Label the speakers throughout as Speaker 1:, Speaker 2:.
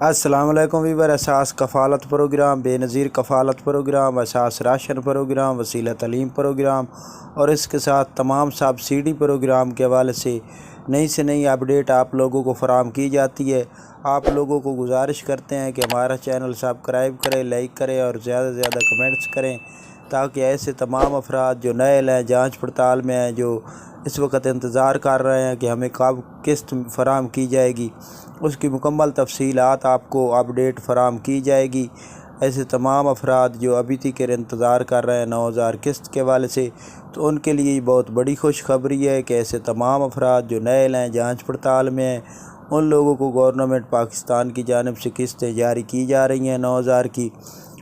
Speaker 1: السلام علیکم ویور، اساس کفالت پروگرام، بے نظیر کفالت پروگرام، اساس راشن پروگرام، وسیلہ تعلیم پروگرام اور اس کے ساتھ تمام سبسڈی پروگرام کے حوالے سے نئی سے نئی اپڈیٹ آپ لوگوں کو فراہم کی جاتی ہے۔ آپ لوگوں کو گزارش کرتے ہیں کہ ہمارا چینل سبسکرائب کریں، لائک کریں اور زیادہ سے زیادہ کمنٹس کریں، تاکہ ایسے تمام افراد جو نئے ہیں، جانچ پڑتال میں ہیں، جو اس وقت انتظار کر رہے ہیں کہ ہمیں کب قسط فراہم کی جائے گی، اس کی مکمل تفصیلات آپ کو اپڈیٹ فراہم کی جائے گی۔ ایسے تمام افراد جو ابھی تک انتظار کر رہے ہیں 9000 قسط کے حوالے سے، تو ان کے لیے بہت بڑی خوشخبری ہے کہ ایسے تمام افراد جو نئے ہیں، جانچ پڑتال میں ہیں، ان لوگوں کو گورنمنٹ پاکستان کی جانب سے قسطیں جاری کی جا رہی ہیں 9000 کی۔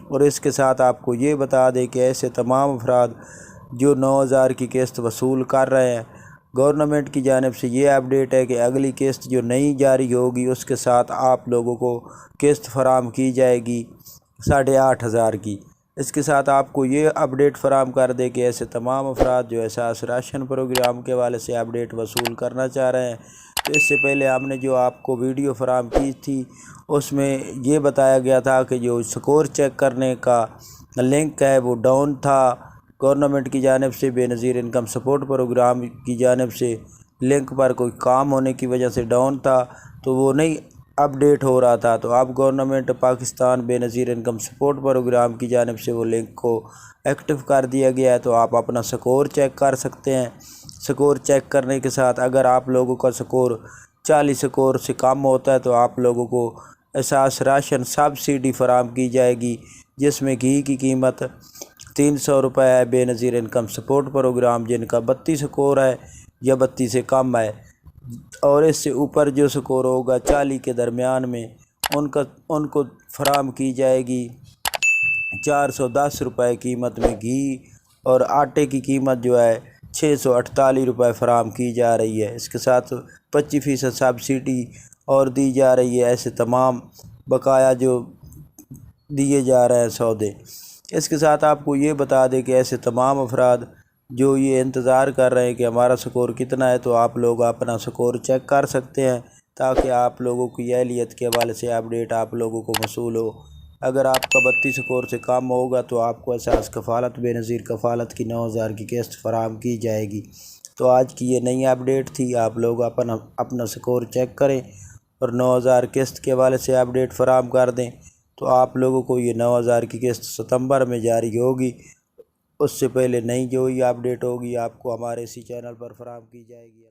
Speaker 1: اور اس کے ساتھ آپ کو یہ بتا دیں کہ ایسے تمام افراد جو 9000 کی قسط وصول کر رہے ہیں، گورنمنٹ کی جانب سے یہ اپڈیٹ ہے کہ اگلی قسط جو نئی جاری ہوگی اس کے ساتھ آپ لوگوں کو قسط فراہم کی جائے گی 8500 کی۔ اس کے ساتھ آپ کو یہ اپڈیٹ فراہم کر دے کہ ایسے تمام افراد جو اساس راشن پروگرام کے حوالے سے اپڈیٹ وصول کرنا چاہ رہے ہیں، تو اس سے پہلے ہم نے جو آپ کو ویڈیو فراہم کی تھی اس میں یہ بتایا گیا تھا کہ جو سکور چیک کرنے کا لنک ہے وہ ڈاؤن تھا۔ گورنمنٹ کی جانب سے بے نظیر انکم سپورٹ پروگرام کی جانب سے لنک پر کوئی کام ہونے کی وجہ سے ڈاؤن تھا، تو وہ نہیں اپڈیٹ ہو رہا تھا۔ تو اب گورنمنٹ پاکستان بے نظیر انکم سپورٹ پروگرام کی جانب سے وہ لنک کو ایکٹیو کر دیا گیا ہے، تو آپ اپنا سکور چیک کر سکتے ہیں۔ سکور چیک کرنے کے ساتھ اگر آپ لوگوں کا سکور 40 سکور سے کم ہوتا ہے تو آپ لوگوں کو اساس راشن سبسڈی فراہم کی جائے گی، جس میں گھی کی قیمت 300 روپے ہے۔ بے نظیر انکم سپورٹ پروگرام جن کا 32 سکور ہے یا 32 سے کم ہے، اور اس سے اوپر جو سکور ہوگا 40 کے درمیان میں، ان کو فراہم کی جائے گی 410 روپے قیمت میں گھی، اور آٹے کی قیمت جو ہے 648 روپے فراہم کی جا رہی ہے۔ اس کے ساتھ 25% سبسڈی اور دی جا رہی ہے۔ ایسے تمام بقایا جو دیے جا رہے ہیں سودے۔ اس کے ساتھ آپ کو یہ بتا دیں کہ ایسے تمام افراد جو یہ انتظار کر رہے ہیں کہ ہمارا سکور کتنا ہے، تو آپ لوگ اپنا سکور چیک کر سکتے ہیں، تاکہ آپ لوگوں کی اہلیت کے حوالے سے اپڈیٹ آپ لوگوں کو موصول ہو۔ اگر آپ کا 32 سکور سے کم ہوگا تو آپ کو اساس کفالت بے نظیر کفالت کی 9000 کی قسط فراہم کی جائے گی۔ تو آج کی یہ نئی اپڈیٹ تھی، آپ لوگ اپنا سکور چیک کریں اور 9000 قسط کے حوالے سے اپڈیٹ فراہم کر دیں، تو آپ لوگوں کو یہ 9000 کی قسط ستمبر میں جاری ہوگی۔ اس سے پہلے نئی جو یہ اپڈیٹ ہوگی آپ کو ہمارے اسی چینل پر فراہم کی جائے گی۔